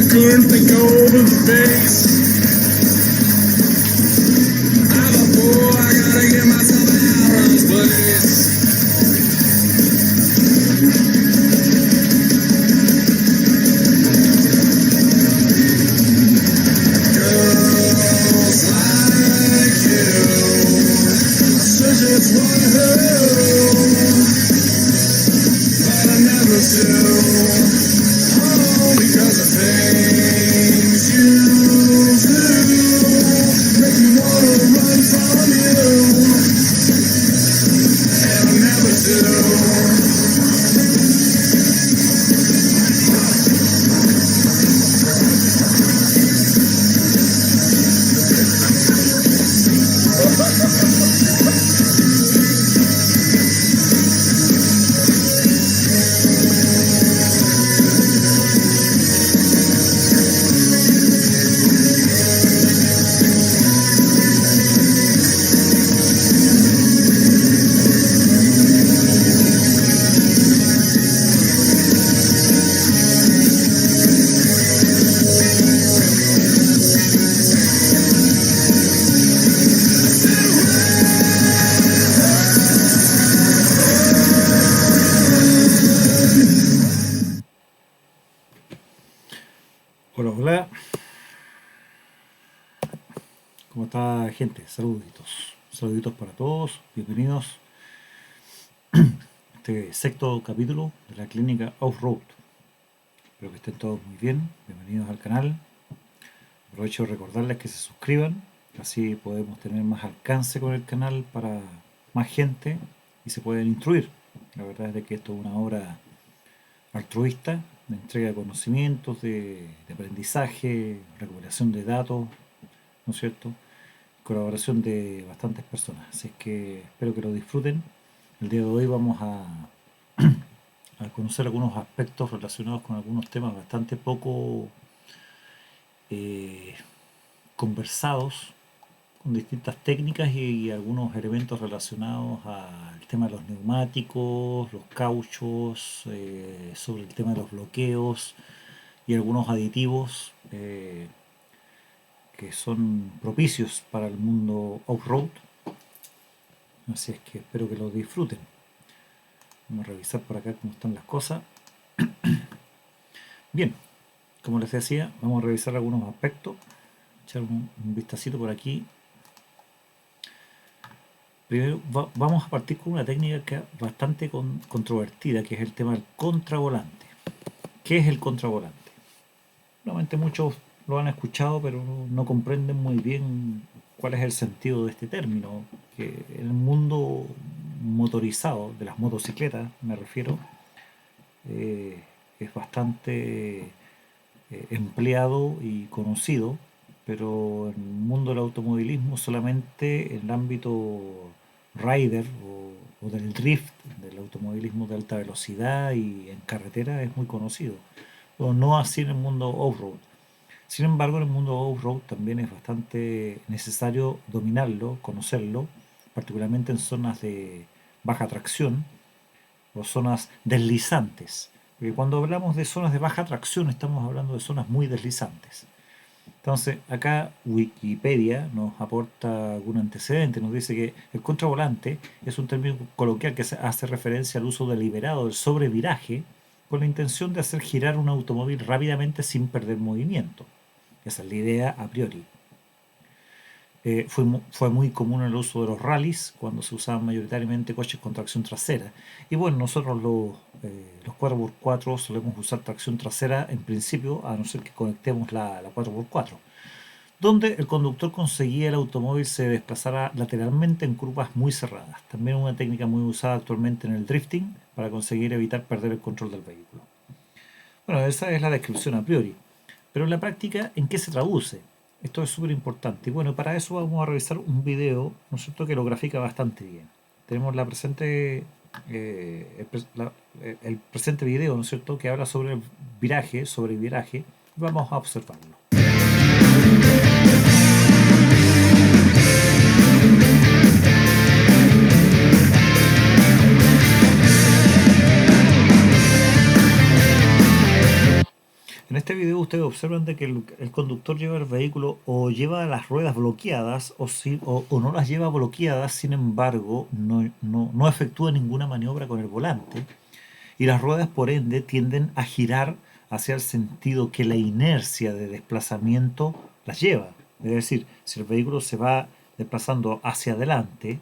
couldn't think over the base. I'm a boy, I gotta get myself out of this place. Girls like you, I should just want her, but I never do. Oh, because of things you do, make me wanna run from you, and I never do. Hola, hola. ¿Cómo está, gente? Saluditos. Saluditos para todos. Bienvenidos a este sexto capítulo de la clínica Off-Road. Espero que estén todos muy bien. Bienvenidos al canal. Aprovecho de recordarles que se suscriban. Así podemos tener más alcance con el canal para más gente y se pueden instruir. La verdad es de que esto es una obra altruista, de entrega de conocimientos, de aprendizaje, recuperación de datos, ¿no es cierto? Colaboración de bastantes personas. Así es que espero que lo disfruten. El día de hoy vamos a conocer algunos aspectos relacionados con algunos temas bastante poco conversados, con distintas técnicas y algunos elementos relacionados al tema de los neumáticos, los cauchos, sobre el tema de los bloqueos y algunos aditivos que son propicios para el mundo off-road. Así es que espero que lo disfruten. Vamos a revisar por acá cómo están las cosas. Bien, como les decía, vamos a revisar algunos aspectos, echar un vistacito por aquí. Primero vamos a partir con una técnica que es bastante controvertida, que es el tema del contravolante. ¿Qué es el contravolante? Normalmente muchos lo han escuchado, pero no comprenden muy bien cuál es el sentido de este término, que en el mundo motorizado, de las motocicletas me refiero, es bastante empleado y conocido, pero en el mundo del automovilismo solamente en el ámbito rider o del drift, del automovilismo de alta velocidad y en carretera es muy conocido, pero no así en el mundo off-road. Sin embargo, en el mundo off-road también es bastante necesario dominarlo, conocerlo, particularmente en zonas de baja tracción o zonas deslizantes. Porque cuando hablamos de zonas de baja tracción estamos hablando de zonas muy deslizantes. Entonces, acá Wikipedia nos aporta algún antecedente, nos dice que el contravolante es un término coloquial que hace referencia al uso deliberado del sobreviraje con la intención de hacer girar un automóvil rápidamente sin perder movimiento. Esa es la idea a priori. Fue muy común el uso de los rallies cuando se usaban mayoritariamente coches con tracción trasera. Y bueno, nosotros los 4x4 solemos usar tracción trasera en principio, a no ser que conectemos la 4x4, donde el conductor conseguía el automóvil se desplazara lateralmente en curvas muy cerradas. También una técnica muy usada actualmente en el drifting para conseguir evitar perder el control del vehículo. Bueno, esa es la descripción a priori. Pero en la práctica, ¿en qué se traduce? Esto es súper importante. Y bueno, para eso vamos a revisar un video, ¿no es cierto?, que lo grafica bastante bien. tenemos el presente video, ¿no es cierto?, que habla sobre el viraje, vamos a observarlo. En este video ustedes observan de que el conductor lleva el vehículo o lleva las ruedas bloqueadas o no las lleva bloqueadas, sin embargo no efectúa ninguna maniobra con el volante y las ruedas por ende tienden a girar hacia el sentido que la inercia de desplazamiento las lleva. Es decir, si el vehículo se va desplazando hacia adelante,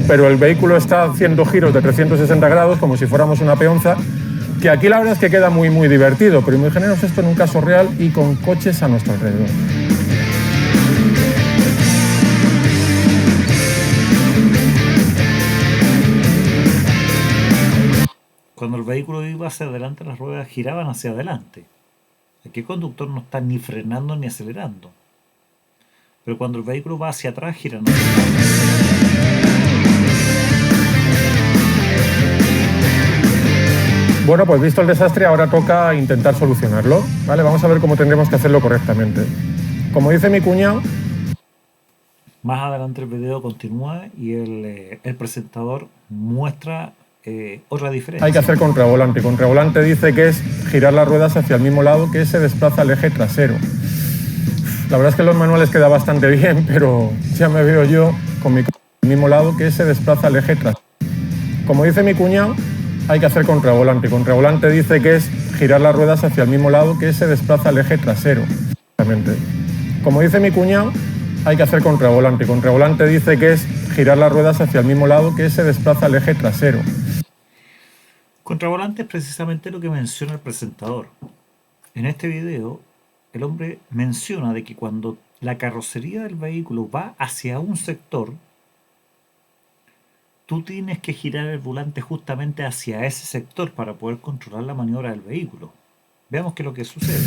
pero el vehículo está haciendo giros de 360 grados como si fuéramos una peonza, que aquí la verdad es que queda muy muy divertido, pero imaginaos esto en un caso real y con coches a nuestro alrededor. Cuando el vehículo iba hacia adelante, las ruedas giraban hacia adelante. Aquí el conductor no está ni frenando ni acelerando. Pero cuando el vehículo va hacia atrás, giran hacia atrás. Bueno, pues visto el desastre, ahora toca intentar solucionarlo, ¿vale? Vamos a ver cómo tendremos que hacerlo correctamente. Como dice mi cuñado... Más adelante el video continúa y el presentador muestra otra diferencia. Hay que hacer contravolante. Contravolante dice que es girar las ruedas hacia el mismo lado que se desplaza el eje trasero. La verdad es que en los manuales queda bastante bien, pero ya me veo yo con mi coche al mismo lado que se desplaza el eje trasero. Como dice mi cuñado, hay que hacer contravolante. Contravolante dice que es girar las ruedas hacia el mismo lado que se desplaza el eje trasero. Como dice mi cuñado, hay que hacer contravolante. Contravolante dice que es girar las ruedas hacia el mismo lado que se desplaza el eje trasero. Contravolante es precisamente lo que menciona el presentador. En este video, el hombre menciona de que cuando la carrocería del vehículo va hacia un sector, tú tienes que girar el volante justamente hacia ese sector para poder controlar la maniobra del vehículo. Veamos qué es lo que sucede.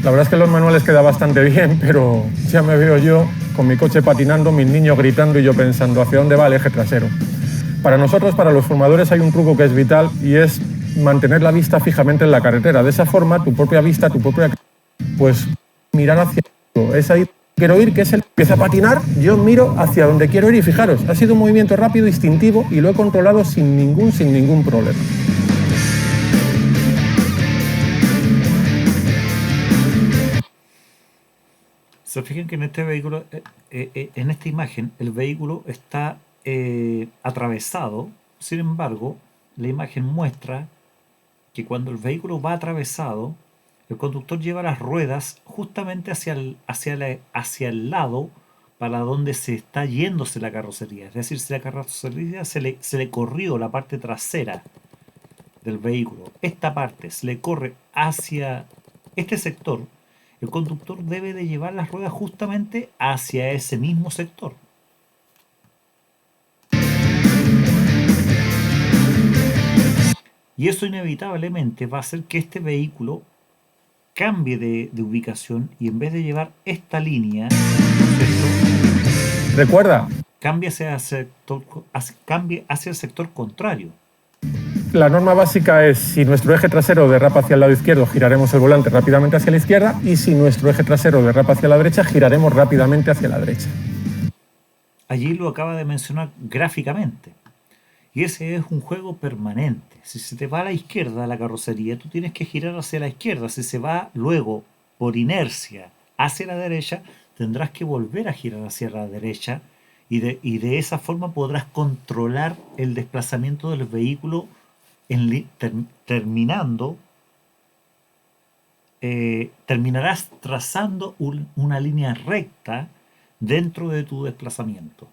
La verdad es que en los manuales queda bastante bien, pero ya me veo yo con mi coche patinando, mis niños gritando y yo pensando hacia dónde va el eje trasero. Para nosotros, para los formadores, hay un truco que es vital y es mantener la vista fijamente en la carretera. De esa forma, tu propia vista, pues mirar hacia... Es ahí quiero ir, que es el que empieza a patinar, yo miro hacia donde quiero ir y fijaros, ha sido un movimiento rápido, instintivo y lo he controlado sin ningún problema. Se fijan que en este vehículo, en esta imagen, el vehículo está atravesado. Sin embargo, la imagen muestra que cuando el vehículo va atravesado, el conductor lleva las ruedas justamente hacia el lado para donde se está yéndose la carrocería. Es decir, si la carrocería se le corrió la parte trasera del vehículo, esta parte se le corre hacia este sector, el conductor debe de llevar las ruedas justamente hacia ese mismo sector. Y eso inevitablemente va a hacer que este vehículo cambie de ubicación y en vez de llevar esta línea, ¿cierto?, Recuerda, cambie hacia el sector contrario. la norma básica es si nuestro eje trasero derrapa hacia el lado izquierdo, giraremos el volante rápidamente hacia la izquierda y si nuestro eje trasero derrapa hacia la derecha, giraremos rápidamente hacia la derecha. Allí lo acaba de mencionar gráficamente. Y ese es un juego permanente. Si se te va a la izquierda la carrocería, tú tienes que girar hacia la izquierda. Si se va luego, por inercia, hacia la derecha, tendrás que volver a girar hacia la derecha y de esa forma podrás controlar el desplazamiento del vehículo terminarás trazando una línea recta dentro de tu desplazamiento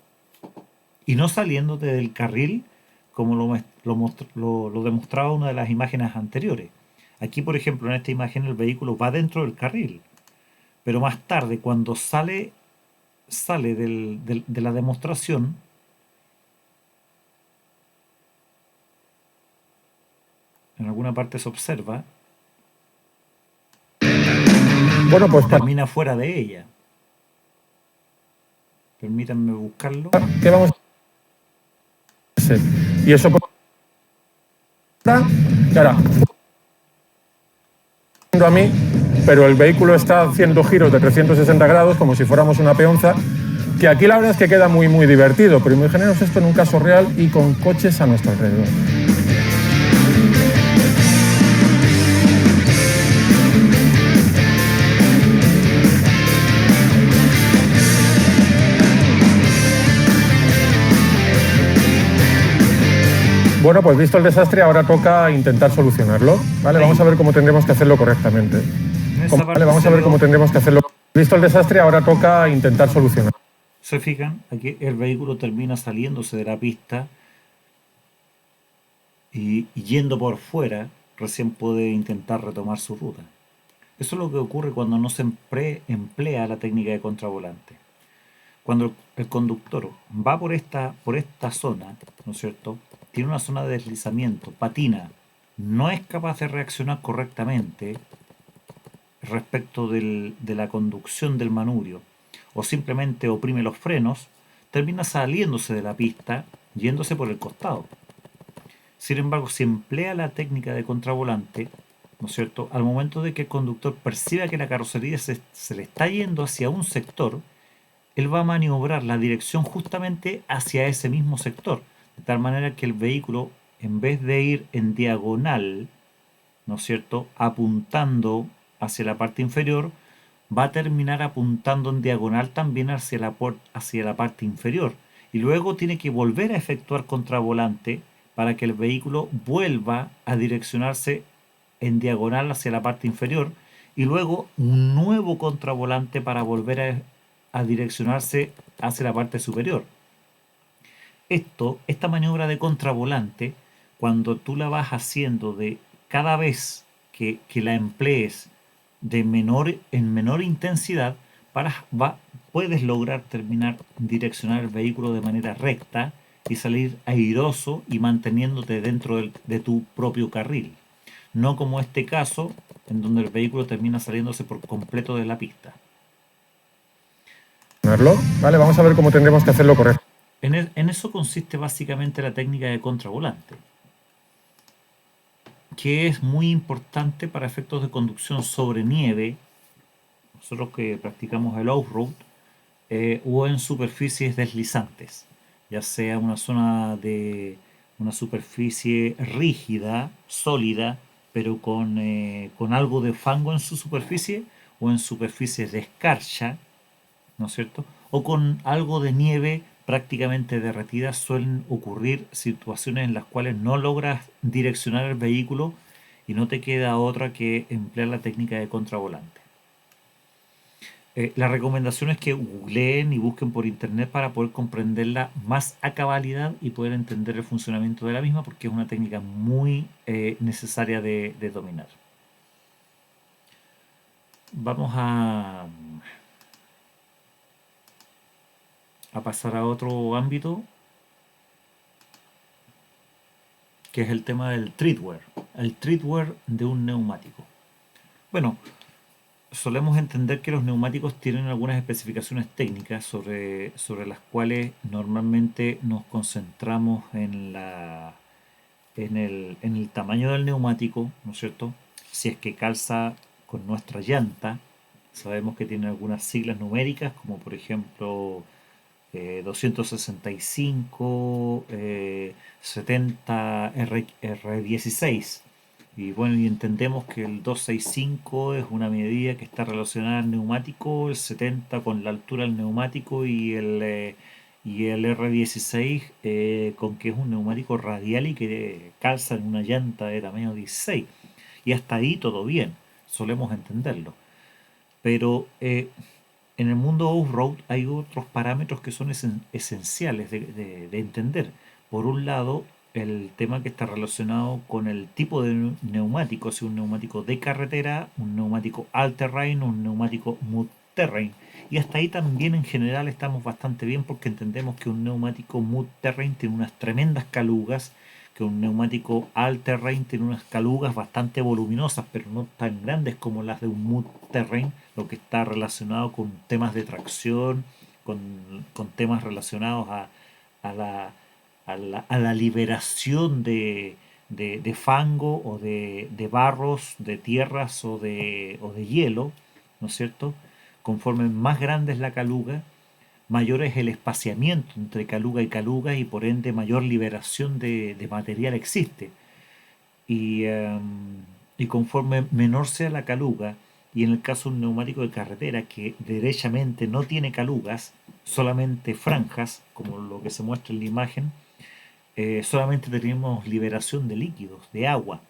y no saliéndote del carril como lo demostraba una de las imágenes anteriores. Aquí, por ejemplo, en esta imagen el vehículo va dentro del carril, pero más tarde, cuando sale de la demostración, en alguna parte se observa, bueno, pues termina fuera de ella. Permítanme buscarlo. ¿Qué vamos a hacer? Y eso y ahora a mí, pero el vehículo está haciendo giros de 360 grados como si fuéramos una peonza, que aquí la verdad es que queda muy muy divertido, pero imaginaos esto en un caso real y con coches a nuestro alrededor. Bueno, pues visto el desastre, ahora toca intentar solucionarlo. ¿Vale? Vamos a ver cómo tendremos que hacerlo correctamente. Vale, vamos a ver cómo tendremos que hacerlo. Visto el desastre, ahora toca intentar solucionarlo. Se fijan, aquí el vehículo termina saliéndose de la pista y yendo por fuera, recién puede intentar retomar su ruta. Eso es lo que ocurre cuando no se emplea la técnica de contravolante. Cuando el conductor va por esta zona, ¿no es cierto? Tiene una zona de deslizamiento, patina, no es capaz de reaccionar correctamente respecto de la conducción del manubrio, o simplemente oprime los frenos, termina saliéndose de la pista, yéndose por el costado. Sin embargo, si emplea la técnica de contravolante, ¿no es cierto? Al momento de que el conductor perciba que la carrocería se le está yendo hacia un sector, él va a maniobrar la dirección justamente hacia ese mismo sector, de tal manera que el vehículo, en vez de ir en diagonal, ¿no es cierto?, apuntando hacia la parte inferior, va a terminar apuntando en diagonal también hacia la parte inferior. Y luego tiene que volver a efectuar contravolante para que el vehículo vuelva a direccionarse en diagonal hacia la parte inferior y luego un nuevo contravolante para volver a direccionarse hacia la parte superior. Esta maniobra de contravolante, cuando tú la vas haciendo de cada vez que la emplees en menor intensidad, puedes lograr direccionar el vehículo de manera recta y salir airoso y manteniéndote dentro de tu propio carril. No como este caso, en donde el vehículo termina saliéndose por completo de la pista. Vale, vamos a ver cómo tendremos que hacerlo correcto. En eso consiste básicamente la técnica de contravolante, que es muy importante para efectos de conducción sobre nieve, nosotros que practicamos el off-road, o en superficies deslizantes, ya sea una superficie rígida, sólida, pero con algo de fango en su superficie, o en superficies de escarcha, ¿no es cierto? O con algo de nieve prácticamente derretida. Suelen ocurrir situaciones en las cuales no logras direccionar el vehículo y no te queda otra que emplear la técnica de contravolante. La recomendación es que googleen y busquen por internet para poder comprenderla más a cabalidad y poder entender el funcionamiento de la misma, porque es una técnica muy necesaria de dominar. Vamos a pasar a otro ámbito, que es el tema del treadwear, el treadwear de un neumático. Bueno, solemos entender que los neumáticos tienen algunas especificaciones técnicas sobre las cuales normalmente nos concentramos en el tamaño del neumático, ¿no es cierto? Si es que calza con nuestra llanta, sabemos que tiene algunas siglas numéricas, como por ejemplo 265, 70 R16. Y bueno, y entendemos que el 265 es una medida que está relacionada al neumático, el 70 con la altura del neumático y el R16 con que es un neumático radial y que calza en una llanta de tamaño 16. Y hasta ahí todo bien, solemos entenderlo. Pero en el mundo off-road hay otros parámetros que son esenciales de entender. Por un lado, el tema que está relacionado con el tipo de neumático, si un neumático de carretera, un neumático all-terrain, un neumático mud-terrain. Y hasta ahí también en general estamos bastante bien, porque entendemos que un neumático mud-terrain tiene unas tremendas calugas, que un neumático all-terrain tiene unas calugas bastante voluminosas, pero no tan grandes como las de un mud-terrain, lo que está relacionado con temas de tracción con temas relacionados a la, a la liberación de fango o de barros, de tierras o de hielo, ¿no es cierto? Conforme más grande es la caluga, mayor es el espaciamiento entre caluga y por ende mayor liberación de material existe. Y, y conforme menor sea la caluga, y en el caso de un neumático de carretera que derechamente no tiene calugas, solamente franjas, como lo que se muestra en la imagen, solamente tenemos liberación de líquidos, de agua.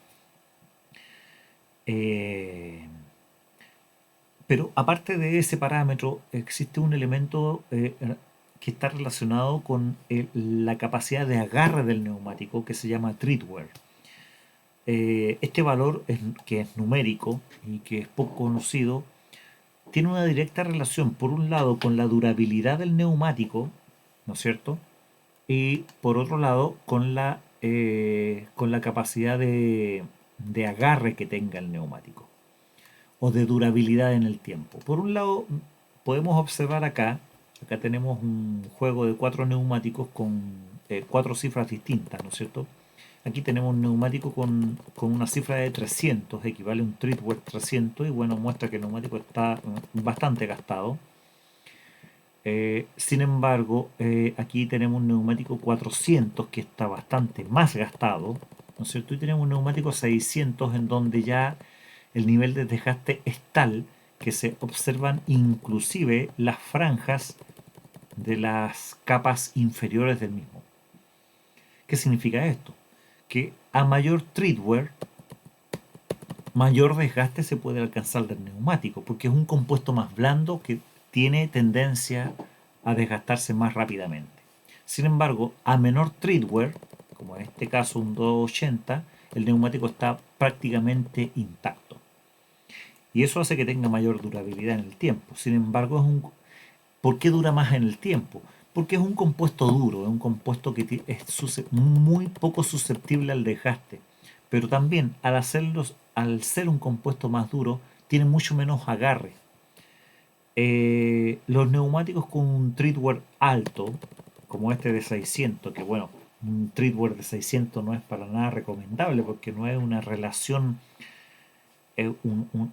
Eh, pero aparte de ese parámetro, existe un elemento que está relacionado con la capacidad de agarre del neumático que se llama tread wear. Este valor, que es numérico y que es poco conocido, tiene una directa relación, por un lado, con la durabilidad del neumático, ¿no es cierto? Y por otro lado, con la capacidad de agarre que tenga el neumático o de durabilidad en el tiempo. Por un lado, podemos observar acá tenemos un juego de cuatro neumáticos con cuatro cifras distintas, ¿no es cierto? Aquí tenemos un neumático con una cifra de 300, equivale a un treadwear 300 y bueno, muestra que el neumático está bastante gastado. Sin embargo, aquí tenemos un neumático 400 que está bastante más gastado, ¿no es cierto? Y tenemos un neumático 600 en donde ya el nivel de desgaste es tal que se observan inclusive las franjas de las capas inferiores del mismo. ¿Qué significa esto? Que a mayor treadwear, mayor desgaste se puede alcanzar del neumático, porque es un compuesto más blando que tiene tendencia a desgastarse más rápidamente. Sin embargo, a menor treadwear, como en este caso un 280, el neumático está prácticamente intacto. Y eso hace que tenga mayor durabilidad en el tiempo. Sin embargo, ¿por qué dura más en el tiempo? Porque es un compuesto duro, es un compuesto que es muy poco susceptible al desgaste. Pero también al ser un compuesto más duro, tiene mucho menos agarre. Los neumáticos con un treadwear alto, como este de 600, que bueno, un treadwear de 600 no es para nada recomendable porque no es una relación,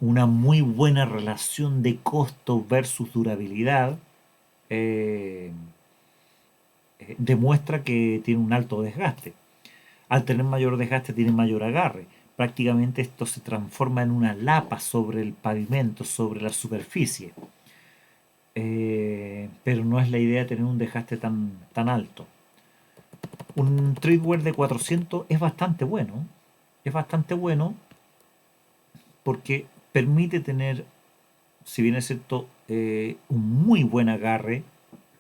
una muy buena relación de costo versus durabilidad. eh, Demuestra que tiene un alto desgaste. Al tener mayor desgaste tiene mayor agarre. Prácticamente esto se transforma en una lapa sobre el pavimento, sobre la superficie. Pero no es la idea tener un desgaste tan alto. Un treadwear de 400 es bastante bueno. Es bastante bueno porque permite tener, si bien es cierto, un muy buen agarre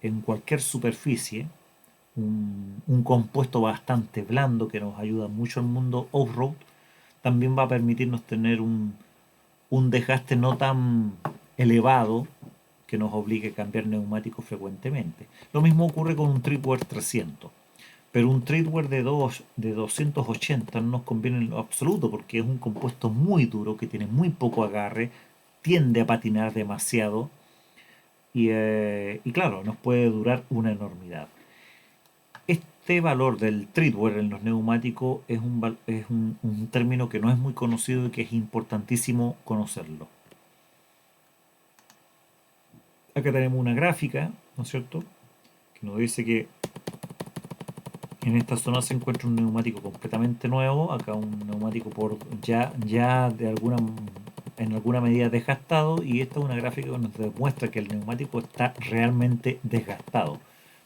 en cualquier superficie, un compuesto bastante blando que nos ayuda mucho en el mundo off-road, también va a permitirnos tener un desgaste no tan elevado que nos obligue a cambiar neumáticos frecuentemente. Lo mismo ocurre con un treadwear 300, pero un treadwear de 280 no nos conviene en lo absoluto porque es un compuesto muy duro que tiene muy poco agarre, tiende a patinar demasiado y claro, nos puede durar una enormidad. Este valor del treadwear en los neumáticos es un término que no es muy conocido y que es importantísimo conocerlo. Acá tenemos una gráfica, ¿no es cierto?, que nos dice que en esta zona se encuentra un neumático completamente nuevo, acá un neumático ya en alguna medida desgastado, y esta es una gráfica que nos demuestra que el neumático está realmente desgastado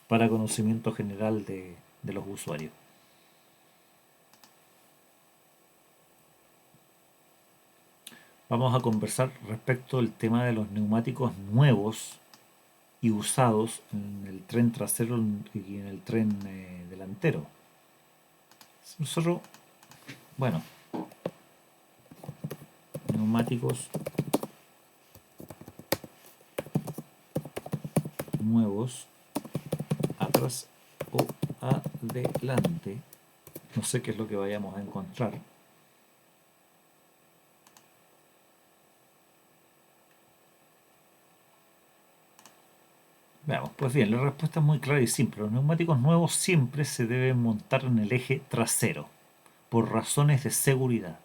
para conocimiento general de los usuarios. Vamos a conversar respecto del tema de los neumáticos nuevos y usados en el tren trasero y en el tren delantero. Nosotros, bueno, neumáticos nuevos atrás o adelante, no sé qué es lo que vayamos a encontrar. Veamos, pues bien, la respuesta es muy clara y simple. Los neumáticos nuevos siempre se deben montar en el eje trasero, por razones de seguridad.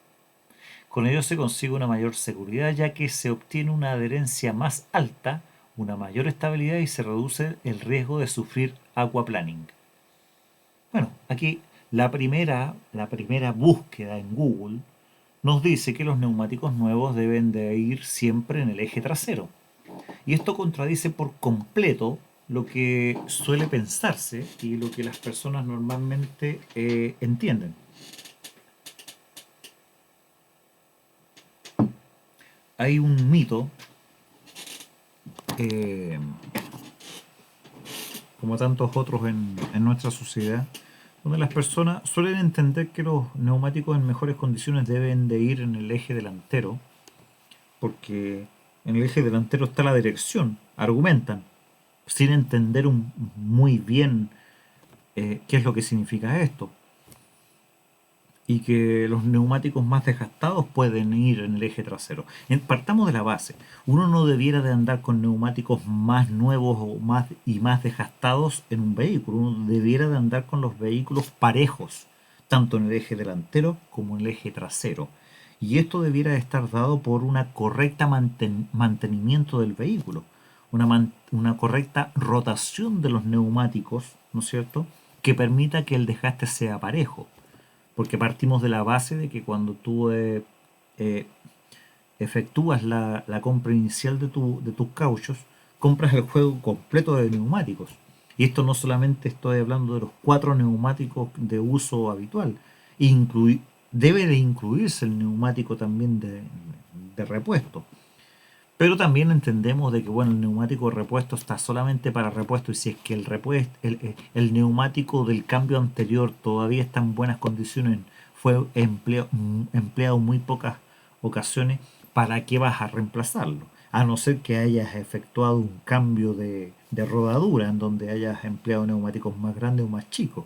Con ello se consigue una mayor seguridad ya que se obtiene una adherencia más alta, una mayor estabilidad y se reduce el riesgo de sufrir aquaplaning. Bueno, aquí la primera búsqueda en Google nos dice que los neumáticos nuevos deben de ir siempre en el eje trasero. Y esto contradice por completo lo que suele pensarse y lo que las personas normalmente entienden. Hay un mito, eh, como tantos otros en nuestra sociedad, donde las personas suelen entender que los neumáticos en mejores condiciones deben de ir en el eje delantero, porque en el eje delantero está la dirección, argumentan, sin entender muy bien qué es lo que significa esto. Y que los neumáticos más desgastados pueden ir en el eje trasero. Partamos de la base. Uno no debiera de andar con neumáticos más nuevos más desgastados en un vehículo. Uno debiera de andar con los vehículos parejos, tanto en el eje delantero como en el eje trasero. Y esto debiera de estar dado por una correcta mantenimiento del vehículo, una correcta rotación de los neumáticos, ¿no es cierto?, que permita que el desgaste sea parejo. Porque partimos de la base de que cuando tú eh, efectúas la compra inicial de tus cauchos, compras el juego completo de neumáticos. Y esto no solamente estoy hablando de los 4 neumáticos de uso habitual, debe de incluirse el neumático también de repuesto. Pero también entendemos de que bueno, el neumático de repuesto está solamente para repuesto y si es que el neumático del cambio anterior todavía está en buenas condiciones, fue empleado en muy pocas ocasiones, ¿para qué vas a reemplazarlo? A no ser que hayas efectuado un cambio de rodadura en donde hayas empleado neumáticos más grandes o más chicos.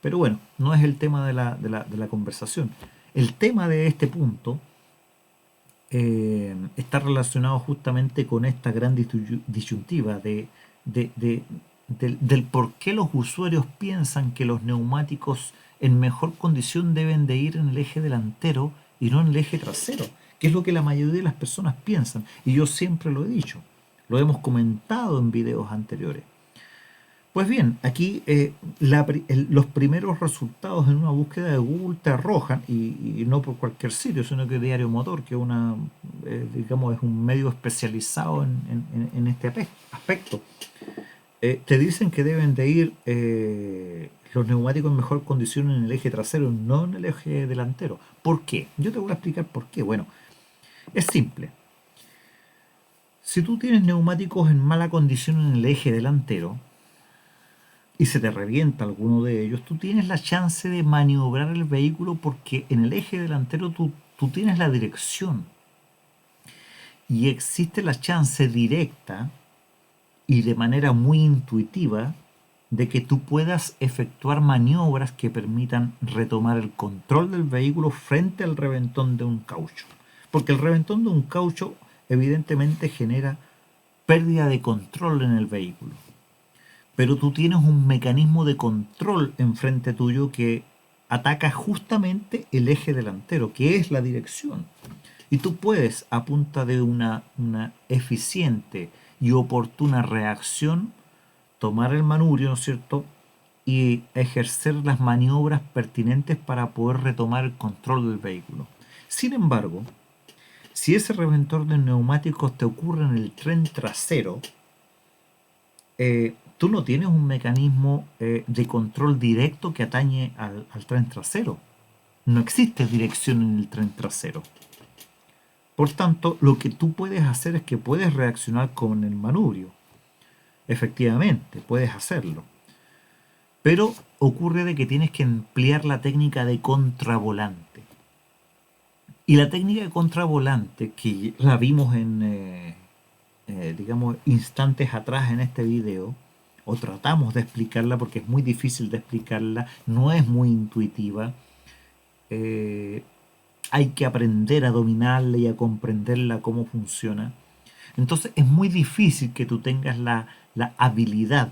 Pero bueno, no es el tema de la conversación. El tema de este punto está relacionado justamente con esta gran disyuntiva del por qué los usuarios piensan que los neumáticos en mejor condición deben de ir en el eje delantero y no en el eje trasero, que es lo que la mayoría de las personas piensan. Y yo siempre lo he dicho, lo hemos comentado en videos anteriores. Pues bien, aquí los primeros resultados en una búsqueda de Google te arrojan, y no por cualquier sitio, sino que Diario Motor, que digamos, es un medio especializado en este aspecto. Te dicen que deben de ir los neumáticos en mejor condición en el eje trasero, no en el eje delantero. ¿Por qué? Yo te voy a explicar por qué. Bueno, es simple. Si tú tienes neumáticos en mala condición en el eje delantero, y se te revienta alguno de ellos, tú tienes la chance de maniobrar el vehículo porque en el eje delantero tú tienes la dirección y existe la chance directa y de manera muy intuitiva de que tú puedas efectuar maniobras que permitan retomar el control del vehículo frente al reventón de un caucho. Porque el reventón de un caucho evidentemente genera pérdida de control en el vehículo. Pero tú tienes un mecanismo de control enfrente tuyo que ataca justamente el eje delantero, que es la dirección. Y tú puedes, a punta de una eficiente y oportuna reacción, tomar el manubrio, ¿no es cierto?, y ejercer las maniobras pertinentes para poder retomar el control del vehículo. Sin embargo, si ese reventor de neumáticos te ocurre en el tren trasero, tú no tienes un mecanismo de control directo que atañe al tren trasero. No existe dirección en el tren trasero. Por tanto, lo que tú puedes hacer es que puedes reaccionar con el manubrio. Efectivamente, puedes hacerlo. Pero ocurre de que tienes que emplear la técnica de contravolante. Y la técnica de contravolante, que la vimos digamos, instantes atrás en este video, o tratamos de explicarla porque es muy difícil de explicarla, no es muy intuitiva, hay que aprender a dominarla y a comprenderla cómo funciona. Entonces es muy difícil que tú tengas la habilidad,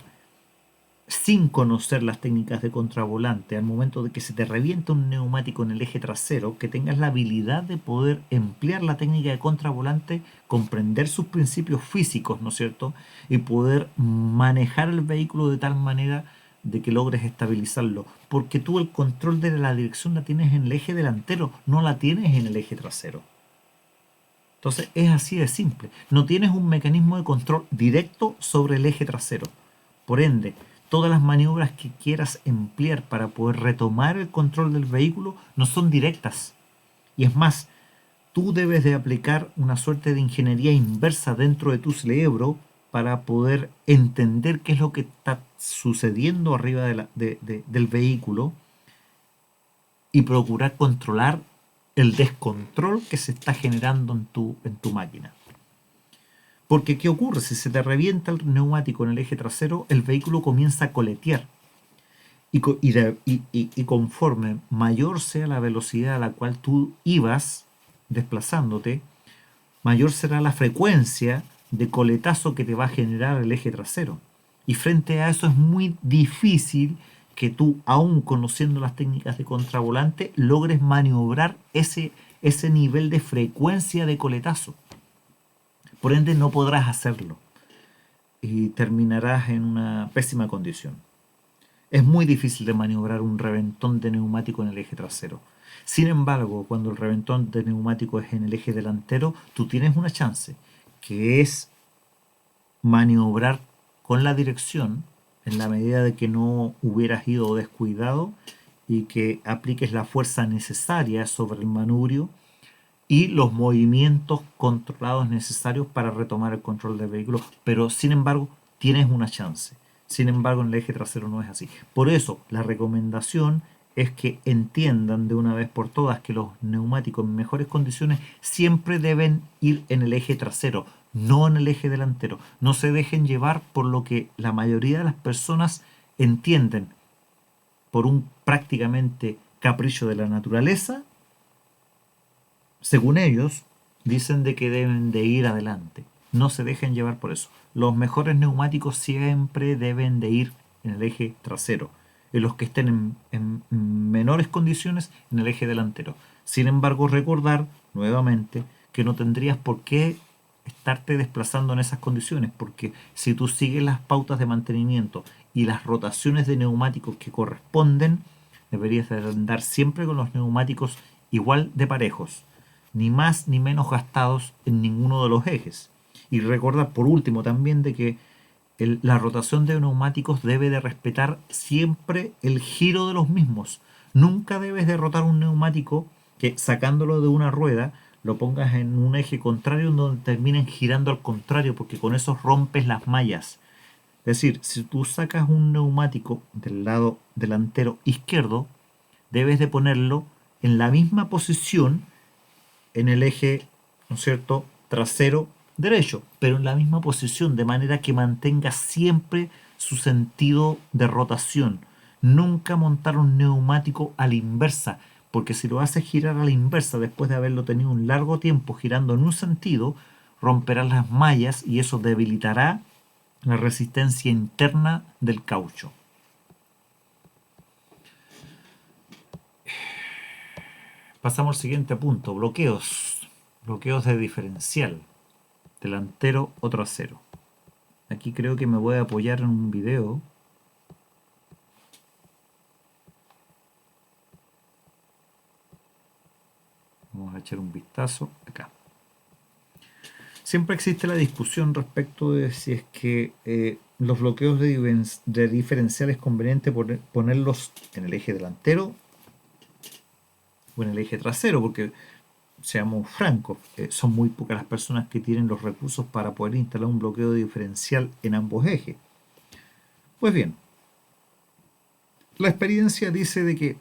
sin conocer las técnicas de contravolante, al momento de que se te revienta un neumático en el eje trasero, que tengas la habilidad de poder emplear la técnica de contravolante, comprender sus principios físicos, ¿no es cierto? Y poder manejar el vehículo de tal manera de que logres estabilizarlo. Porque tú el control de la dirección la tienes en el eje delantero, no la tienes en el eje trasero. Entonces es así de simple. No tienes un mecanismo de control directo sobre el eje trasero. Por ende, todas las maniobras que quieras emplear para poder retomar el control del vehículo no son directas. Y es más, tú debes de aplicar una suerte de ingeniería inversa dentro de tu cerebro para poder entender qué es lo que está sucediendo arriba del vehículo y procurar controlar el descontrol que se está generando en tu máquina. Porque ¿qué ocurre? Si se te revienta el neumático en el eje trasero, el vehículo comienza a coletear. Y conforme mayor sea la velocidad a la cual tú ibas desplazándote, mayor será la frecuencia de coletazo que te va a generar el eje trasero. Y frente a eso es muy difícil que tú, aún conociendo las técnicas de contravolante, logres maniobrar ese nivel de frecuencia de coletazo. Por ende, no podrás hacerlo y terminarás en una pésima condición. Es muy difícil de maniobrar un reventón de neumático en el eje trasero. Sin embargo, cuando el reventón de neumático es en el eje delantero, tú tienes una chance, que es maniobrar con la dirección en la medida de que no hubieras ido descuidado y que apliques la fuerza necesaria sobre el manubrio y los movimientos controlados necesarios para retomar el control del vehículo, pero sin embargo tienes una chance. Sin embargo, en el eje trasero no es así. Por eso, la recomendación es que entiendan de una vez por todas que los neumáticos en mejores condiciones siempre deben ir en el eje trasero, no en el eje delantero. No se dejen llevar por lo que la mayoría de las personas entienden por un prácticamente capricho de la naturaleza. Según ellos, dicen de que deben de ir adelante. No se dejen llevar por eso. Los mejores neumáticos siempre deben de ir en el eje trasero. Y los que estén en menores condiciones en el eje delantero. Sin embargo, recordar nuevamente que no tendrías por qué estarte desplazando en esas condiciones, porque si tú sigues las pautas de mantenimiento y las rotaciones de neumáticos que corresponden, deberías de andar siempre con los neumáticos igual de parejos, ni más ni menos gastados en ninguno de los ejes. Y recordar por último también de que la rotación de neumáticos debe de respetar siempre el giro de los mismos. Nunca debes de rotar un neumático que sacándolo de una rueda lo pongas en un eje contrario en donde terminen girando al contrario, porque con eso rompes las mallas. Es decir, si tú sacas un neumático del lado delantero izquierdo, debes de ponerlo en la misma posición en el eje, ¿no es cierto?, trasero derecho, pero en la misma posición, de manera que mantenga siempre su sentido de rotación. Nunca montar un neumático a la inversa, porque si lo haces girar a la inversa después de haberlo tenido un largo tiempo girando en un sentido, romperás las mallas y eso debilitará la resistencia interna del caucho. Pasamos al siguiente punto, bloqueos. Bloqueos de diferencial, delantero o trasero. Aquí creo que me voy a apoyar en un video. Vamos a echar un vistazo acá. Siempre existe la discusión respecto de si es que los bloqueos de diferencial es conveniente ponerlos en el eje delantero o en el eje trasero, porque seamos francos, son muy pocas las personas que tienen los recursos para poder instalar un bloqueo de diferencial en ambos ejes. Pues bien, la experiencia dice de que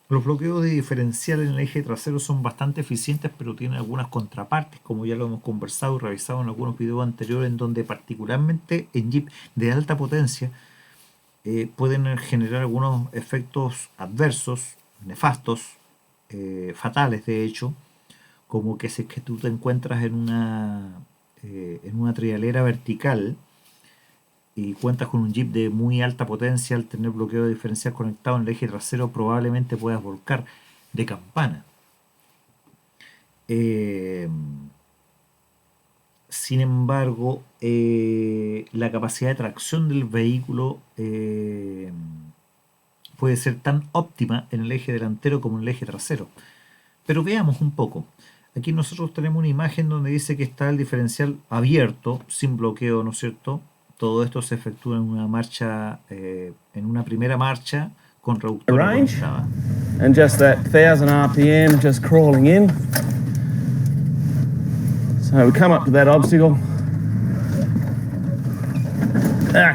los bloqueos de diferencial en el eje trasero son bastante eficientes, pero tienen algunas contrapartes, como ya lo hemos conversado y revisado en algunos videos anteriores, en donde particularmente en Jeep de alta potencia pueden generar algunos efectos adversos, nefastos, fatales de hecho, como que si es que tú te encuentras en una en una trialera vertical y cuentas con un Jeep de muy alta potencia, al tener bloqueo diferencial conectado en el eje trasero, probablemente puedas volcar de campana. Eh, Sin embargo, la capacidad de tracción del vehículo puede ser tan óptima en el eje delantero como en el eje trasero. Pero veamos un poco. Aquí nosotros tenemos una imagen donde dice que está el diferencial abierto, sin bloqueo, ¿no es cierto? Todo esto se efectúa en una marcha, en una primera marcha con reductor range conectada. and just that 1,000 RPM just crawling in. So we come up to that obstacle.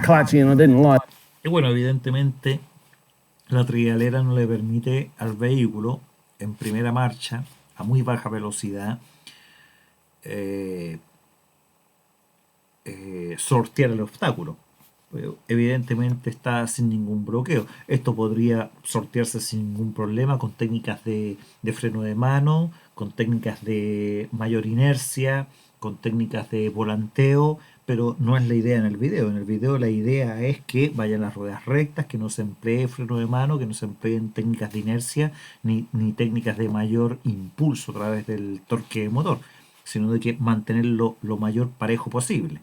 Clutching, I didn't like. Y bueno, evidentemente la trialera no le permite al vehículo en primera marcha, a muy baja velocidad, sortear el obstáculo. Evidentemente está sin ningún bloqueo. Esto podría sortearse sin ningún problema con técnicas de freno de mano, con técnicas de mayor inercia, con técnicas de volanteo, pero no es la idea en el video. En el video la idea es que vayan las ruedas rectas, que no se emplee freno de mano, que no se empleen técnicas de inercia ni técnicas de mayor impulso a través del torque de motor, sino de que mantenerlo lo mayor parejo posible.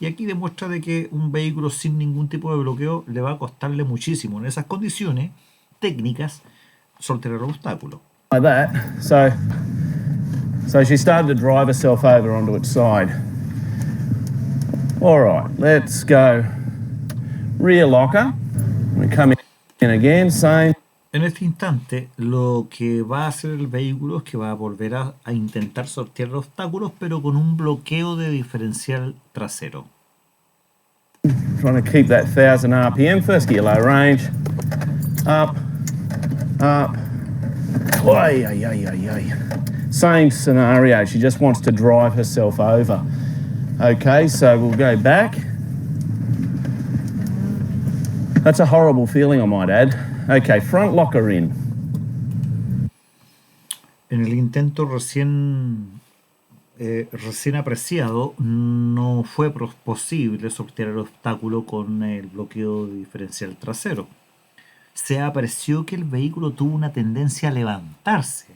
Y aquí demuestra de que un vehículo sin ningún tipo de bloqueo le va a costarle muchísimo en esas condiciones técnicas sortear el obstáculo. Like that. So she started to drive herself over onto its side. All right, let's go rear locker. We come in again, same. En este instante, lo que va a hacer el vehículo es que va a volver a intentar sortear los obstáculos, pero con un bloqueo de diferencial trasero. Trying to keep that 1,000 RPM, first gear low range. Up, up. Oy, oy, oy, oy, oy. Same scenario, she just wants to drive herself over. Okay, so we'll go back. That's a horrible feeling, I might add. Okay, front locker in. En el intento recién apreciado, no fue posible sortear el obstáculo con el bloqueo de diferencial trasero. Se apreció que el vehículo tuvo una tendencia a levantarse,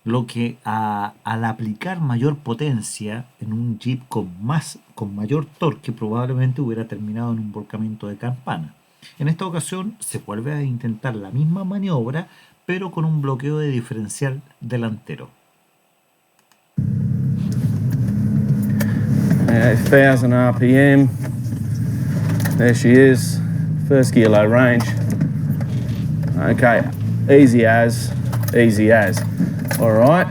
lo que al aplicar mayor potencia en un Jeep con mayor torque probablemente hubiera terminado en un volcamiento de campana. En esta ocasión se vuelve a intentar la misma maniobra, pero con un bloqueo de diferencial delantero. 1,000 RPM. There she is. First gear low range. Okay, easy as. All right.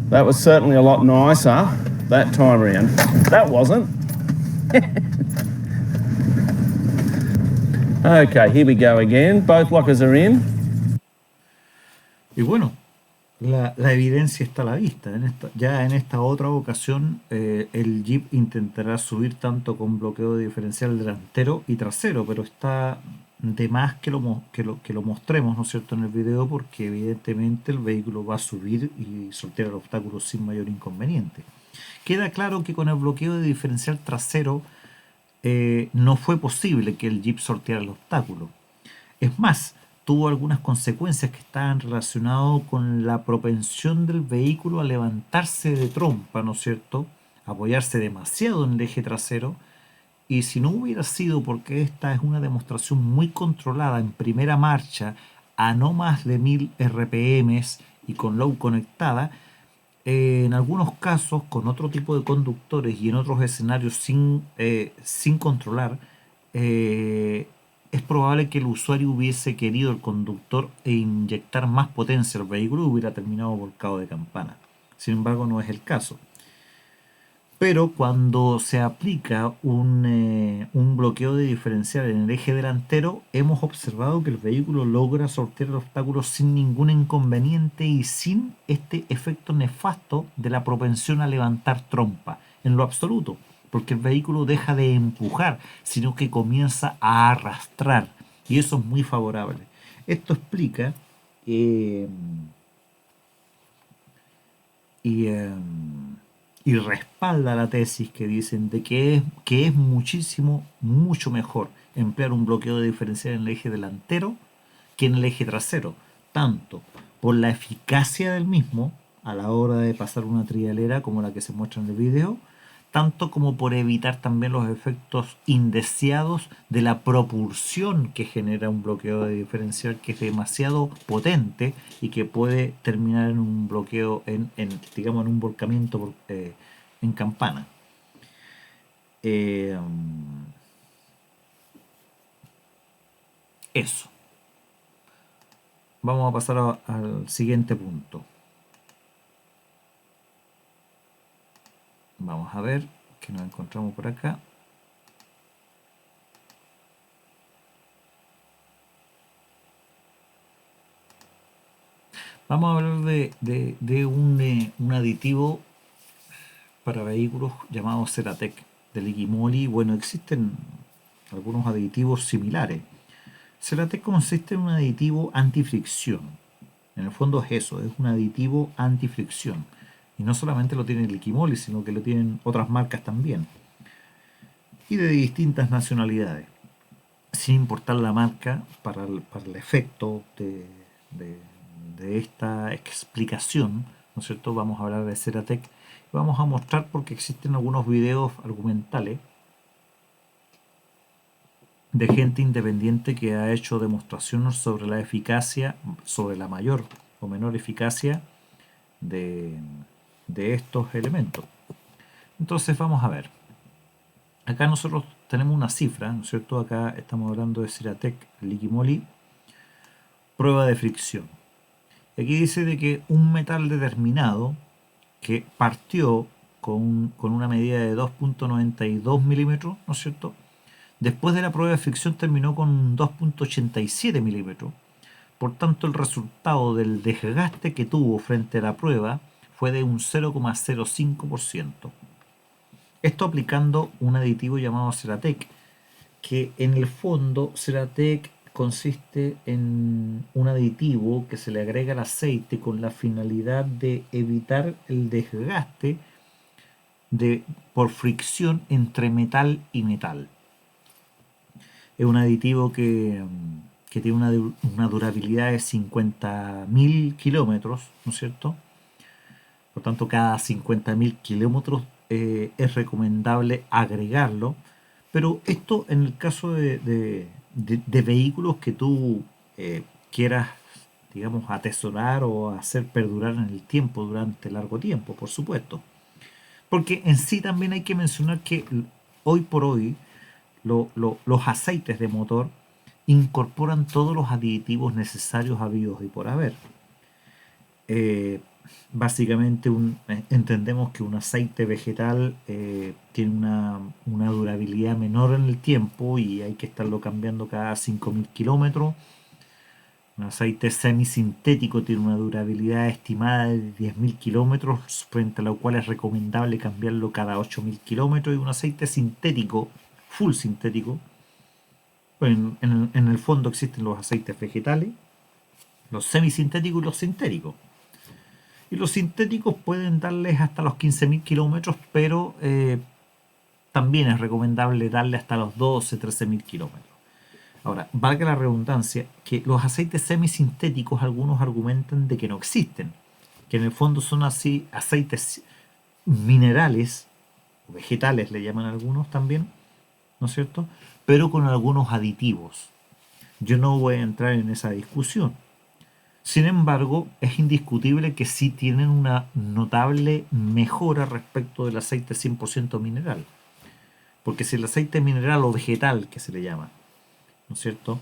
That was certainly a lot nicer that time around. That wasn't. Okay, here we go again. Both lockers are in. Y bueno, la evidencia está a la vista. Ya en esta otra ocasión, el Jeep intentará subir tanto con bloqueo de diferencial delantero y trasero, pero está de más que lo mostremos, ¿no es cierto?, en el video, porque evidentemente el vehículo va a subir y sortear el obstáculo sin mayor inconveniente. Queda claro que con el bloqueo de diferencial trasero no fue posible que el Jeep sorteara el obstáculo. Es más, tuvo algunas consecuencias que estaban relacionadas con la propensión del vehículo a levantarse de trompa, ¿no es cierto?, apoyarse demasiado en el eje trasero. Y si no hubiera sido porque esta es una demostración muy controlada en primera marcha a no más de 1000 RPM y con low conectada, en algunos casos con otro tipo de conductores y en otros escenarios sin controlar, es probable que el usuario hubiese querido, el conductor, inyectar más potencia al vehículo y hubiera terminado volcado de campana. Sin embargo, no es el caso. Pero cuando se aplica un bloqueo de diferencial en el eje delantero, hemos observado que el vehículo logra sortear el obstáculo sin ningún inconveniente y sin este efecto nefasto de la propensión a levantar trompa, en lo absoluto, porque el vehículo deja de empujar, sino que comienza a arrastrar, y eso es muy favorable. Esto explica y respalda la tesis que dicen de que es mucho mejor emplear un bloqueo diferencial en el eje delantero que en el eje trasero, tanto por la eficacia del mismo a la hora de pasar una trialera como la que se muestra en el video, tanto como por evitar también los efectos indeseados de la propulsión que genera un bloqueo de diferencial que es demasiado potente y que puede terminar en un bloqueo, digamos, en un volcamiento en campana. Eso. Vamos a pasar al siguiente punto. Vamos a ver que nos encontramos por acá. Vamos a hablar de un aditivo para vehículos llamado Ceratec de Liquimoli. Bueno, existen algunos aditivos similares. Ceratec consiste en un aditivo antifricción. En el fondo es eso, es un aditivo antifricción. Y no solamente lo tiene Liquimoli, sino que lo tienen otras marcas también. Y de distintas nacionalidades. Sin importar la marca, para el efecto de esta explicación, ¿no es cierto? Vamos a hablar de Ceratec. Vamos a mostrar porque existen algunos videos argumentales de gente independiente que ha hecho demostraciones sobre la eficacia, sobre la mayor o menor eficacia de estos elementos. Entonces vamos a ver. Acá nosotros tenemos una cifra, ¿no es cierto? Acá estamos hablando de Ceratec Liquimoli, prueba de fricción. Aquí dice de que un metal determinado que partió con una medida de 2.92 milímetros, ¿no es cierto? Después de la prueba de fricción terminó con 2.87 milímetros. Por tanto, el resultado del desgaste que tuvo frente a la prueba fue de un 0,05%. Esto aplicando un aditivo llamado Ceratec, que en el fondo Ceratec consiste en un aditivo que se le agrega al aceite con la finalidad de evitar el desgaste por fricción entre metal y metal. Es un aditivo que tiene una durabilidad de 50.000 kilómetros, ¿no es cierto? Por tanto, cada 50.000 kilómetros es recomendable agregarlo. Pero esto en el caso de vehículos que tú quieras, digamos, atesorar o hacer perdurar en el tiempo, durante largo tiempo, por supuesto. Porque en sí también hay que mencionar que hoy por hoy los aceites de motor incorporan todos los aditivos necesarios habidos y por haber. Básicamente entendemos que un aceite vegetal tiene una durabilidad menor en el tiempo y hay que estarlo cambiando cada 5.000 kilómetros. Un aceite semisintético tiene una durabilidad estimada de 10.000 kilómetros, frente a lo cual es recomendable cambiarlo cada 8.000 kilómetros. Y un aceite sintético, full sintético, bueno, en el fondo existen los aceites vegetales, los semisintéticos y los sintéticos. Y los sintéticos pueden darles hasta los 15.000 kilómetros, pero también es recomendable darle hasta los 12.000-13.000 kilómetros. Ahora, valga la redundancia, que los aceites semisintéticos algunos argumentan de que no existen, que en el fondo son así aceites minerales, o vegetales le llaman algunos también, ¿no es cierto? Pero con algunos aditivos. Yo no voy a entrar en esa discusión. Sin embargo, es indiscutible que sí tienen una notable mejora respecto del aceite 100% mineral. Porque si el aceite mineral o vegetal, que se le llama, ¿no es cierto?,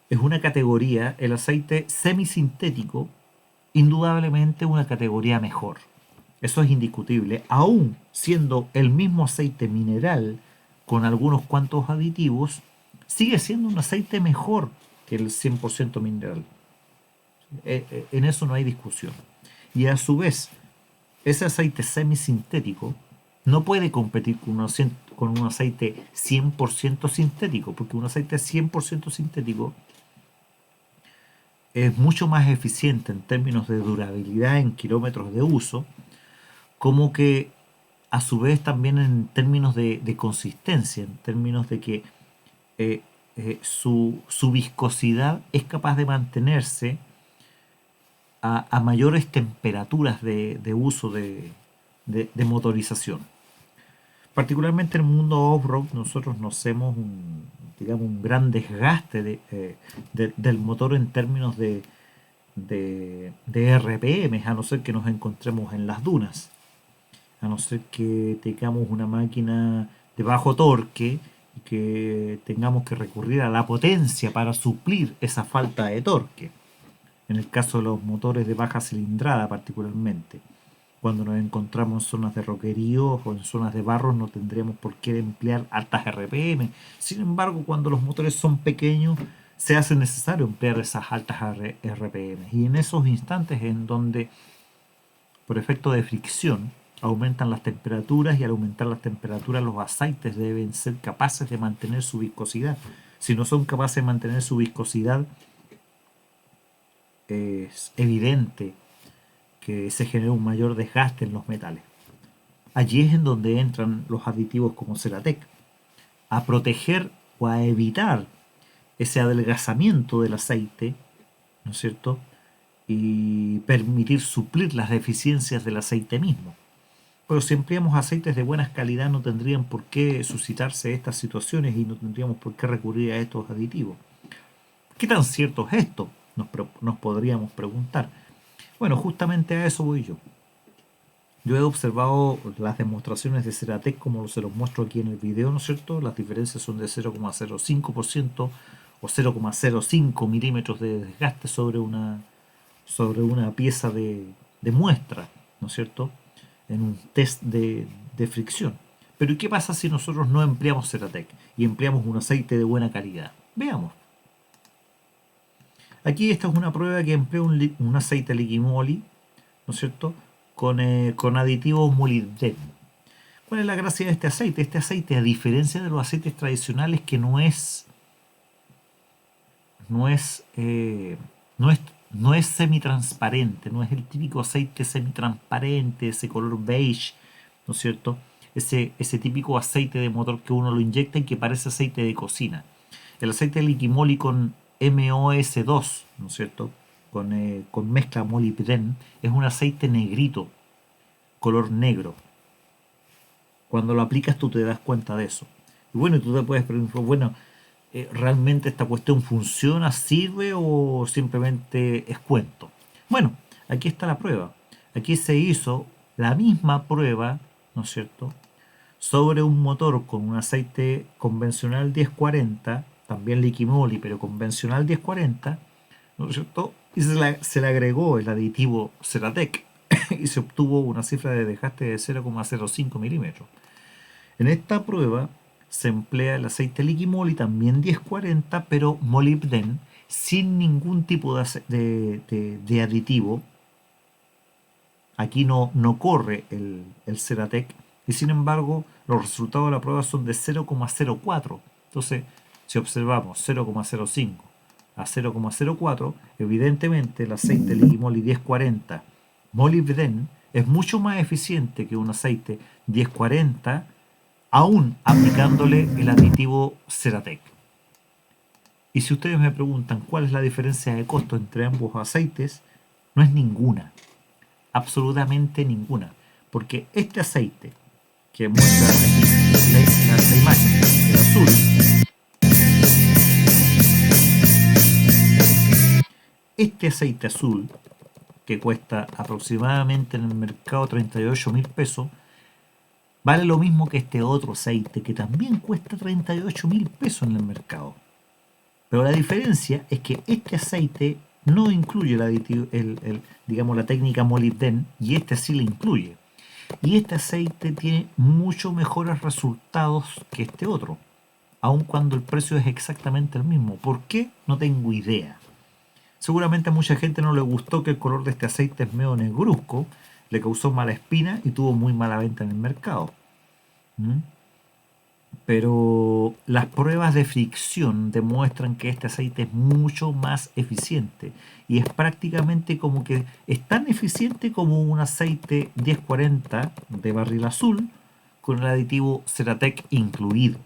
es una categoría, el aceite semisintético, indudablemente una categoría mejor. Eso es indiscutible, aún siendo el mismo aceite mineral con algunos cuantos aditivos, sigue siendo un aceite mejor que el 100% mineral. En eso no hay discusión. Y a su vez, ese aceite semisintético no puede competir con un aceite 100% sintético, porque un aceite 100% sintético es mucho más eficiente en términos de durabilidad en kilómetros de uso, como que a su vez también en términos de consistencia, en términos de que su viscosidad es capaz de mantenerse a mayores temperaturas de uso de motorización. Particularmente en el mundo off-road nosotros nos hacemos digamos, un gran desgaste del motor en términos de RPM, a no ser que nos encontremos en las dunas, a no ser que tengamos una máquina de bajo torque y que tengamos que recurrir a la potencia para suplir esa falta de torque. En el caso de los motores de baja cilindrada particularmente, cuando nos encontramos en zonas de roquerío o en zonas de barro no tendríamos por qué emplear altas RPM. Sin embargo, cuando los motores son pequeños se hace necesario emplear esas altas RPM. Y en esos instantes en donde por efecto de fricción aumentan las temperaturas, y al aumentar las temperaturas los aceites deben ser capaces de mantener su viscosidad. Si no son capaces de mantener su viscosidad, es evidente que se genera un mayor desgaste en los metales. Allí es en donde entran los aditivos como Ceratec, a proteger o a evitar ese adelgazamiento del aceite, ¿no es cierto? Y permitir suplir las deficiencias del aceite mismo. Pero si empleamos aceites de buena calidad no tendrían por qué suscitarse estas situaciones y no tendríamos por qué recurrir a estos aditivos. ¿Qué tan cierto es esto? Nos podríamos preguntar. Bueno, justamente a eso voy yo. Yo he observado las demostraciones de Ceratec como se los muestro aquí en el video, ¿no es cierto? Las diferencias son de 0,05% o 0,05 milímetros de desgaste sobre una pieza de muestra, ¿no es cierto? En un test de fricción. Pero ¿y qué pasa si nosotros no empleamos Ceratec y empleamos un aceite de buena calidad? Veamos. Aquí esta es una prueba que emplea un aceite Liquimoli, ¿no es cierto? Con aditivos molibdeno. ¿Cuál es la gracia de este aceite? Este aceite, a diferencia de los aceites tradicionales, que no es semitransparente, no es el típico aceite semitransparente, ese color beige, ¿no es cierto? Ese típico aceite de motor que uno lo inyecta y que parece aceite de cocina. El aceite Liquimoli con MOS2, ¿no es cierto? Con mezcla molibdeno, es un aceite negrito, color negro. Cuando lo aplicas tú te das cuenta de eso. Y bueno, tú te puedes preguntar, bueno, ¿realmente esta cuestión funciona, sirve o simplemente es cuento? Bueno, aquí está la prueba. Aquí se hizo la misma prueba, ¿no es cierto?, sobre un motor con un aceite convencional 1040, también Liquimoli, pero convencional 1040, ¿no es cierto?, y se le agregó el aditivo Ceratec y se obtuvo una cifra de desgaste de 0,05 milímetros. En esta prueba se emplea el aceite Liquimoli, también 1040, pero molibdeno, sin ningún tipo de aditivo. Aquí no corre el Ceratec, y sin embargo los resultados de la prueba son de 0,04. Entonces, si observamos 0,05 a 0,04, evidentemente el aceite Liquimoli 1040 molibdeno es mucho más eficiente que un aceite 1040, aún aplicándole el aditivo Ceratec. Y si ustedes me preguntan cuál es la diferencia de costo entre ambos aceites, no es ninguna, absolutamente ninguna, porque este aceite que muestra aquí la imagen, el azul, este aceite azul, que cuesta aproximadamente en el mercado 38.000 pesos, vale lo mismo que este otro aceite que también cuesta 38.000 pesos en el mercado. Pero la diferencia es que este aceite no incluye el aditivo, digamos, la técnica molibdeno, y este sí la incluye. Y este aceite tiene mucho mejores resultados que este otro, aun cuando el precio es exactamente el mismo. ¿Por qué? No tengo idea. Seguramente a mucha gente no le gustó que el color de este aceite es medio negruzco, le causó mala espina y tuvo muy mala venta en el mercado. Pero las pruebas de fricción demuestran que este aceite es mucho más eficiente, y es prácticamente como que es tan eficiente como un aceite 1040 de barril azul, con el aditivo Ceratec incluido.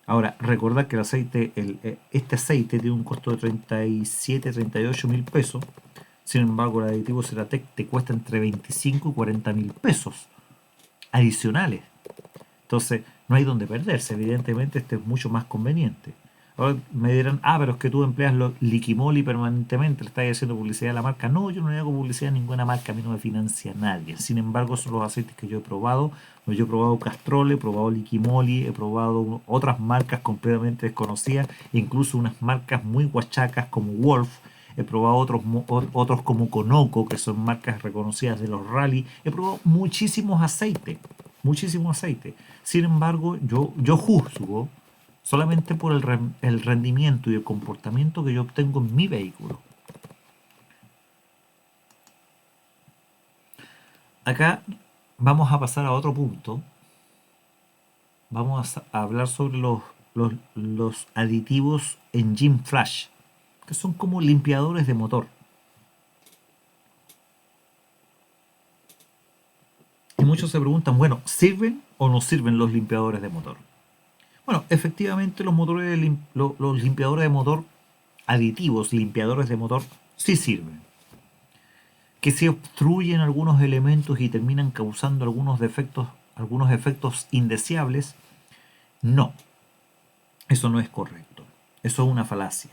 Ahora, recordad que el aceite, este aceite tiene un costo de 37, 38 mil pesos. Sin embargo, el aditivo Ceratec te cuesta entre 25 y 40 mil pesos adicionales. Entonces, no hay donde perderse. Evidentemente, este es mucho más conveniente. Ahora me dirán, pero es que tú empleas los Liquimoli permanentemente, le estás haciendo publicidad a la marca. No, yo no le hago publicidad a ninguna marca, a mí no me financia nadie. Sin embargo, son los aceites que yo he probado. Yo he probado Castrol, he probado Liquimoli, he probado otras marcas completamente desconocidas, incluso unas marcas muy guachacas como Wolf. He probado otros como Conoco, que son marcas reconocidas de los rally. He probado muchísimos aceites. Sin embargo, yo juzgo solamente por el rendimiento y el comportamiento que yo obtengo en mi vehículo. Acá vamos a pasar a otro punto. Vamos a hablar sobre los aditivos Engine Flash, que son como limpiadores de motor. Y muchos se preguntan, bueno, ¿sirven o no sirven los limpiadores de motor? Bueno, efectivamente los limpiadores de motor, aditivos limpiadores de motor, sí sirven. Que se obstruyen algunos elementos y terminan causando algunos efectos indeseables, no. Eso no es correcto. Eso es una falacia.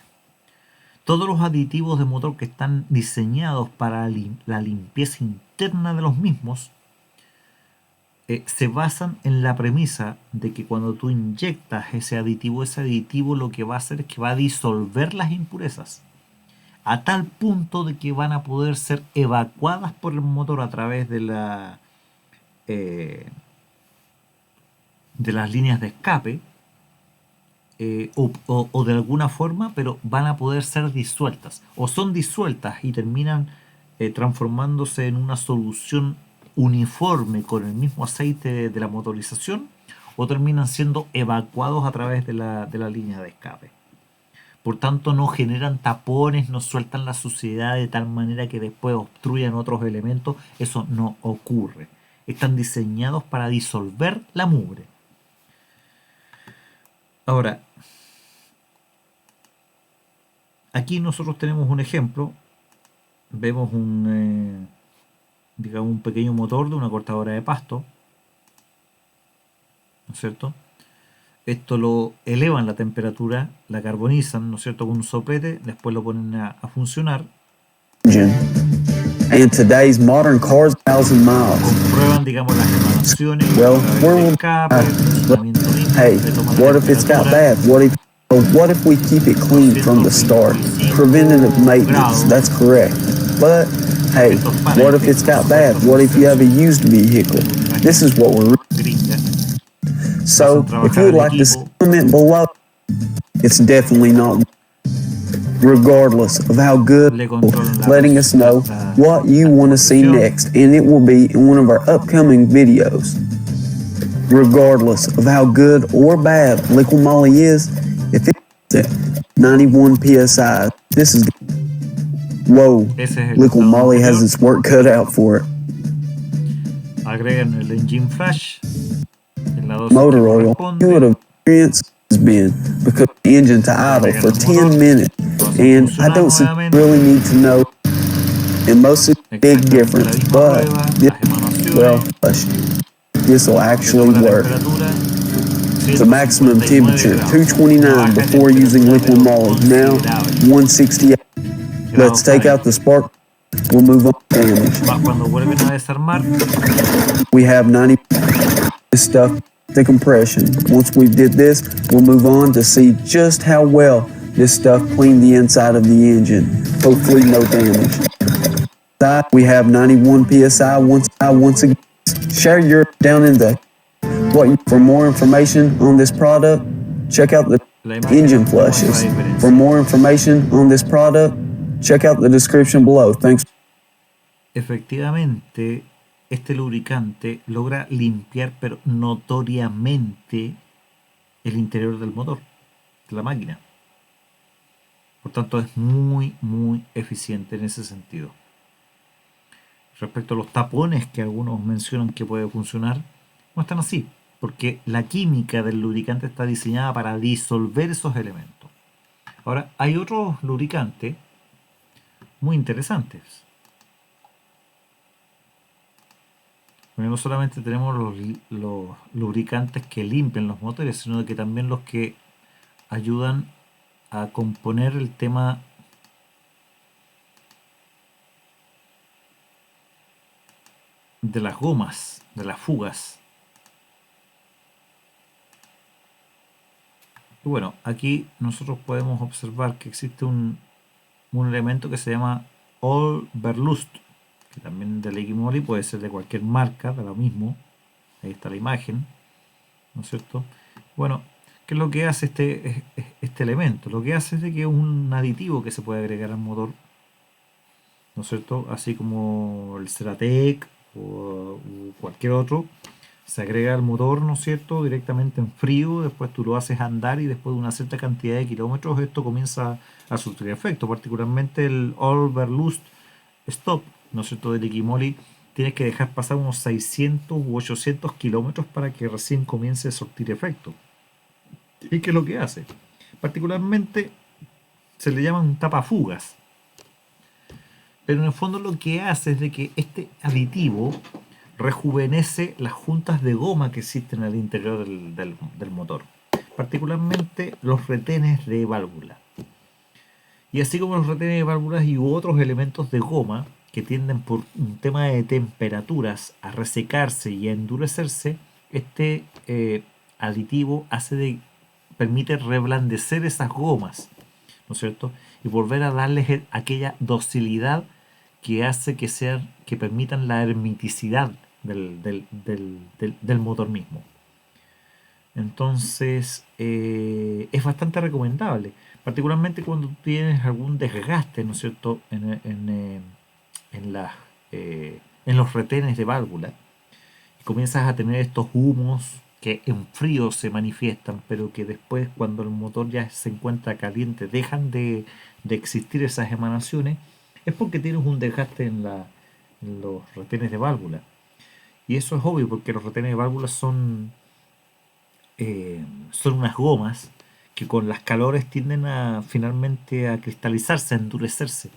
Todos los aditivos de motor que están diseñados para la limpieza interna de los mismos se basan en la premisa de que cuando tú inyectas ese aditivo lo que va a hacer es que va a disolver las impurezas a tal punto de que van a poder ser evacuadas por el motor a través de las líneas de escape o de alguna forma, pero van a poder ser disueltas o son disueltas y terminan transformándose en una solución uniforme con el mismo aceite de la motorización, o terminan siendo evacuados a través de la línea de escape. Por tanto, no generan tapones, no sueltan la suciedad de tal manera que después obstruyan otros elementos. Eso no ocurre. Están diseñados para disolver la mugre. Ahora, aquí nosotros tenemos un ejemplo. Vemos un pequeño motor de una cortadora de pasto, ¿no es cierto? Esto lo elevan la temperatura, la carbonizan, ¿no es cierto?, con un soplete, después lo ponen a funcionar. And today's modern cars, 1,000 miles. Comprueban, digamos, las emanaciones. Hey, what if it's got bad? What if we keep it clean from the start? Preventative maintenance, that's correct. But hey, what if it's got bad? What if you have a used vehicle? This is what we're. So, if you would like to comment below, it's definitely not. Regardless of how good, letting us know what you want to see next, and it will be in one of our upcoming videos. Regardless of how good or bad Liqui Moly is, if it's at 91 psi, this is. Whoa, Liqui Moly has its work cut out for it. Agregan el engine flash. Motor oil, you would have experienced has been because the engine to idle for 10 minutes, and I don't really need to know. And most of the big difference, but this will actually work. The maximum temperature 229 before using Liqui Moly. Now 168. Let's take out the spark. We'll move on to damage. We have 90 this stuff, the compression. Once we did this, we'll move on to see just how well this stuff cleaned the inside of the engine. Hopefully no damage. We have 91 psi once again. Share your down in the for more information on this product, check out the engine flushes. For more information on this product, check out the description below. Thanks. Efectivamente, este lubricante logra limpiar pero notoriamente el interior del motor, de la máquina. Por tanto, es muy eficiente en ese sentido. Respecto a los tapones que algunos mencionan que puede funcionar, No están así, porque la química del lubricante está diseñada para disolver esos elementos. Ahora, hay otros lubricantes muy interesantes. Porque no solamente tenemos los lubricantes que limpian los motores, sino que también los que ayudan a componer el tema de las gomas, de las fugas. Y bueno, aquí nosotros podemos observar que existe un elemento que se llama All Verlust, que también de Liquimoli, puede ser de cualquier marca, de lo mismo. Ahí está la imagen, ¿no es cierto? Bueno, ¿qué es lo que hace este elemento? Lo que hace es de que es un aditivo que se puede agregar al motor, ¿no es cierto? Así como el Ceratec o cualquier otro, se agrega al motor, ¿no es cierto? Directamente en frío, después tú lo haces andar y después de una cierta cantidad de kilómetros esto comienza a surtir efecto, particularmente el All Verlust Stop, ¿no es cierto? De Liquimoli, tienes que dejar pasar unos 600 u 800 kilómetros para que recién comience a surtir efecto. ¿Y qué es lo que hace? Particularmente se le llaman tapafugas. Pero en el fondo lo que hace es de que este aditivo rejuvenece las juntas de goma que existen al interior del motor. Particularmente los retenes de válvula. Y así como los retenes de válvulas y otros elementos de goma que tienden por un tema de temperaturas a resecarse y a endurecerse, este aditivo permite reblandecer esas gomas, ¿no es cierto? Y volver a darles aquella docilidad que hace que permitan la hermeticidad del motor mismo. Entonces es bastante recomendable, particularmente cuando tienes algún desgaste, ¿no es cierto?, en los retenes de válvula y comienzas a tener estos humos que en frío se manifiestan, pero que después cuando el motor ya se encuentra caliente dejan de existir esas emanaciones, es porque tienes un desgaste en los retenes de válvula. Y eso es obvio porque los retenes de válvula son unas gomas que con las calores tienden a finalmente a cristalizarse, a endurecerse.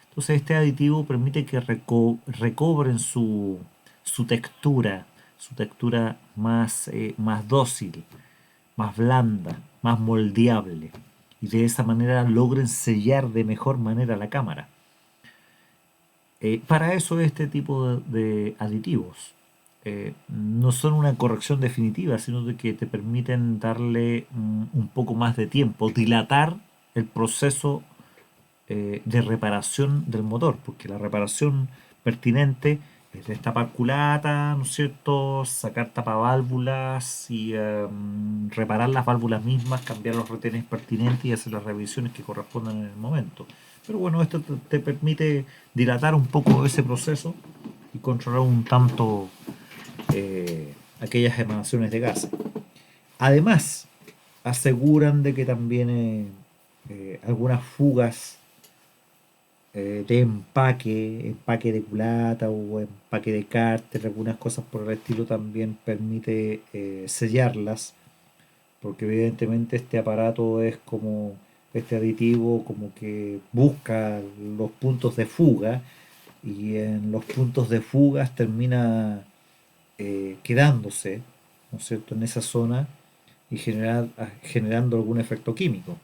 Entonces este aditivo permite que recobren su textura más dócil, más blanda, más moldeable. Y de esa manera logren sellar de mejor manera la cámara. Para eso este tipo de aditivos no son una corrección definitiva, sino de que te permiten darle un poco más de tiempo, dilatar el proceso de reparación del motor, porque la reparación pertinente es destapar culata, ¿no es cierto?, sacar tapaválvulas y reparar las válvulas mismas, cambiar los retenes pertinentes y hacer las revisiones que correspondan en el momento. Pero bueno, esto te permite dilatar un poco ese proceso y controlar un tanto aquellas emanaciones de gas. Además, aseguran de que también algunas fugas de empaque de culata o empaque de cárter, algunas cosas por el estilo también permite sellarlas, porque evidentemente este aparato es como este aditivo como que busca los puntos de fuga y en los puntos de fugas termina quedándose, ¿no es cierto?, en esa zona y generando algún efecto químico.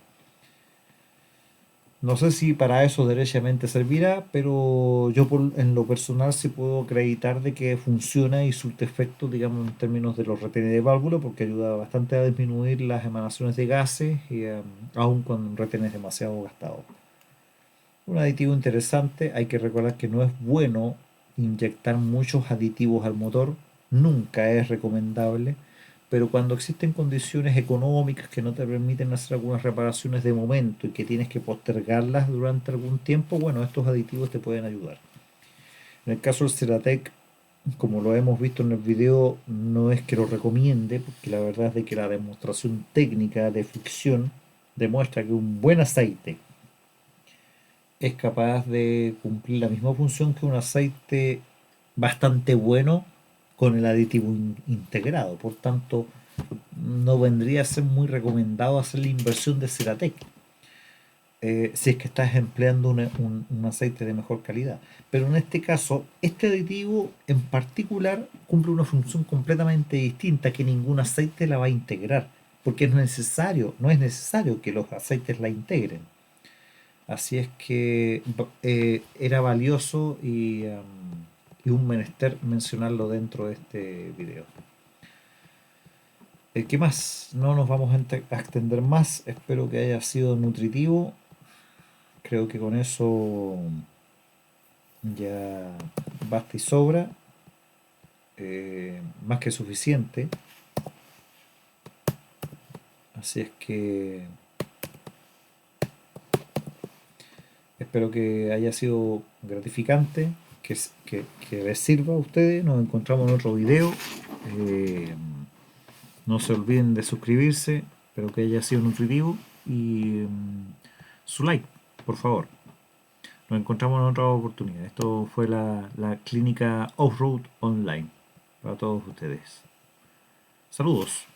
No sé si para eso derechamente servirá, pero yo en lo personal sí puedo acreditar de que funciona y surte efecto, digamos, en términos de los retenes de válvula, porque ayuda bastante a disminuir las emanaciones de gases, y, aún con retenes demasiado gastados. Un aditivo interesante, hay que recordar que no es bueno inyectar muchos aditivos al motor, nunca es recomendable, pero cuando existen condiciones económicas que no te permiten hacer algunas reparaciones de momento y que tienes que postergarlas durante algún tiempo, bueno, estos aditivos te pueden ayudar. En el caso del Ceratec, como lo hemos visto en el video, no es que lo recomiende, porque la verdad es de que la demostración técnica de fricción demuestra que un buen aceite es capaz de cumplir la misma función que un aceite bastante bueno con el aditivo integrado. Por tanto, no vendría a ser muy recomendado hacer la inversión de Ceratec si es que estás empleando un aceite de mejor calidad. Pero en este caso, este aditivo en particular cumple una función completamente distinta que ningún aceite la va a integrar, porque no es necesario que los aceites la integren. Así es que era valioso y un menester mencionarlo dentro de este video. ¿Qué más? No nos vamos a extender más. Espero que haya sido nutritivo. Creo que con eso ya basta y sobra. Más que suficiente. Así es que espero que haya sido gratificante, que les sirva a ustedes. Nos encontramos en otro video. No se olviden de suscribirse. Espero que haya sido nutritivo. Y su like, por favor. Nos encontramos en otra oportunidad. Esto fue la clínica Off-Road Online para todos ustedes. Saludos.